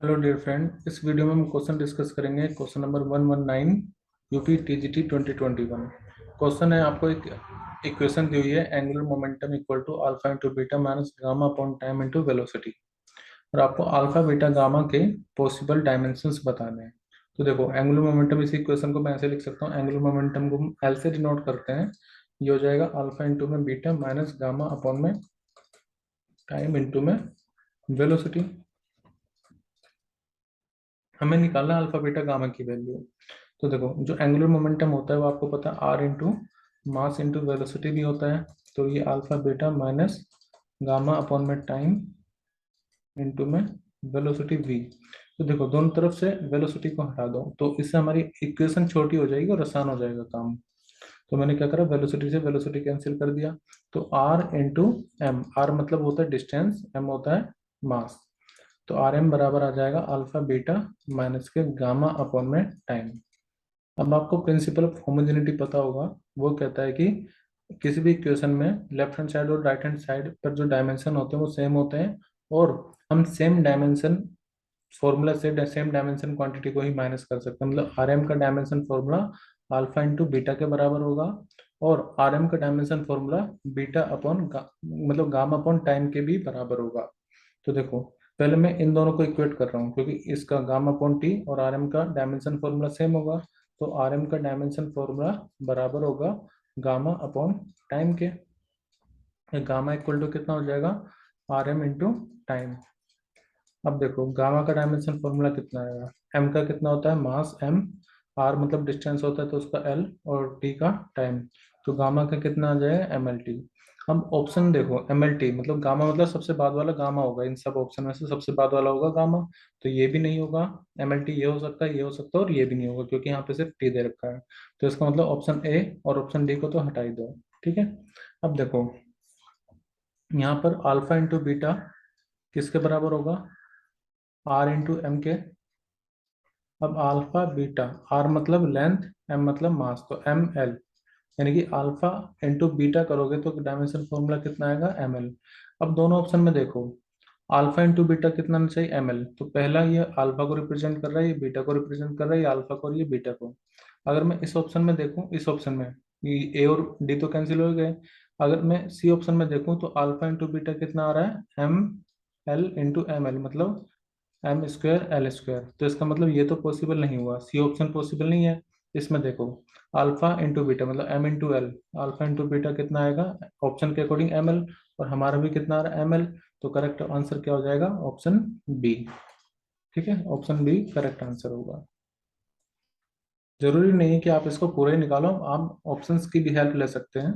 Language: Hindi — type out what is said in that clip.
हेलो डियर फ्रेंड, इस वीडियो में हम क्वेश्चन डिस्कस करेंगे। Question number 119 UP TGT 2021। क्वेश्चन है, आपको एक इक्वेशन दी हुई है, angular momentum equal to alpha into beta minus gamma upon time into velocity, और आपको अल्फा बीटा गामा के पॉसिबल डायमेंशंस बताने हैं। तो देखो, एंगुलर मोमेंटम, इस इक्वेशन को मैं ऐसे लिख सकता हूँ, एंगुलर मोमेंटम को हम एल से डिनोट करते हैं। ये हो जाएगा अल्फा इंटू में बीटा माइनस गामा अपॉन में टाइम इंटू में वेलोसिटी। हमें निकालना है अल्फा बीटा गामा की वैल्यू। तो देखो, जो एंगुलर मोमेंटम होता है वो आपको पता है r into mass into velocity भी होता है। तो ये alpha beta minus gamma upon में टाइम इंटू में वेलोसिटी वी। तो देखो, दोनों तरफ से वेलोसिटी को हटा दो तो इससे हमारी इक्वेशन छोटी हो जाएगी और आसान हो जाएगा काम। तो मैंने क्या करा, वेलोसिटी से वेलोसिटी कैंसिल कर दिया। तो आर इंटू एम, आर मतलब होता है डिस्टेंस, एम होता है मास। तो आर एम बराबर आ जाएगा अल्फा बीटा माइनस के गामा अपॉन में टाइम। अब आपको प्रिंसिपल ऑफ होमोजेनिटी पता होगा। वो कहता है कि किसी भी इक्वेशन में लेफ्ट हैंड साइड और राइट हैंड साइड पर जो डायमेंशन होते हैं वो सेम होते हैं, और हम सेम डायमेंशन फॉर्मूला से सेम डायमेंशन क्वांटिटी को ही माइनस कर सकते हैं। मतलब आर एम का dimension formula alpha into beta के बराबर होगा, और आर एम का डायमेंशन फॉर्मूला बीटा अपॉन मतलब गामा अपॉन टाइम के भी बराबर होगा। तो देखो, पहले मैं इन दोनों को इक्वेट कर रहा हूँ क्योंकि इसका गामा अपॉन टी और आर एम का डायमेंशन फॉर्मूला सेम होगा। तो आर एम का डायमेंशन फॉर्मूला बराबर होगा गामा अपॉन टाइम के। गामा इक्वल टू कितना हो जाएगा, आर एम इंटू टाइम। अब देखो, गामा का डायमेंशन फॉर्मूला कितना आएगा, एम का कितना होता है मास एम, आर मतलब डिस्टेंस होता है तो उसका एल, और टी का टाइम। तो गामा का कितना आ जाएगा एम एल टी। अब ऑप्शन देखो, एम एल टी मतलब गामा मतलब सबसे बाद वाला गामा होगा, इन सब ऑप्शन में से सबसे बाद वाला होगा गामा। तो ये भी नहीं होगा, एम एल टी ये हो सकता है, ये हो सकता है, और ये भी नहीं होगा क्योंकि यहाँ पे सिर्फ टी दे रखा है। तो इसका मतलब ऑप्शन ए और ऑप्शन डी को तो हटा ही दो। ठीक है। अब देखो, यहाँ पर अल्फा इंटू बीटा किसके बराबर होगा, आर इंटू एम के। अब अल्फा बीटा, आर मतलब लेंथ, एम मतलब मास, तो एम एल, यानी कि अल्फा इंटू बीटा करोगे तो डायमेंशन फॉर्मूला कितना आएगा एम एल। अब दोनों ऑप्शन में देखो, अल्फा इंटू बीटा कितना आना चाहिए एम एल। तो पहला ये अल्फा को रिप्रेजेंट कर रहा है, ये बीटा को रिप्रेजेंट कर रहा है, ये अल्फा को और ये बीटा को। अगर मैं इस ऑप्शन में देखूं, इस ऑप्शन में ये ए और डी तो कैंसिल हो गए। अगर मैं सी ऑप्शन में देखूं तो अल्फा इंटू बीटा कितना आ रहा है M L into M L, मतलब एम स्क्वायर एल स्क्वायर। तो इसका मतलब ये तो पॉसिबल नहीं हुआ, सी ऑप्शन पॉसिबल नहीं है। इसमें देखो, अल्फा इंटू बीटा मतलब M into L, alpha into beta कितना आएगा ऑप्शन के अकॉर्डिंग एम एल, और हमारा भी कितना आ रहा है एम एल। तो करेक्ट आंसर क्या हो जाएगा, ऑप्शन बी। ठीक है, ऑप्शन बी करेक्ट आंसर होगा। जरूरी नहीं है कि आप इसको पूरा ही निकालो, आप ऑप्शंस की भी हेल्प ले सकते हैं।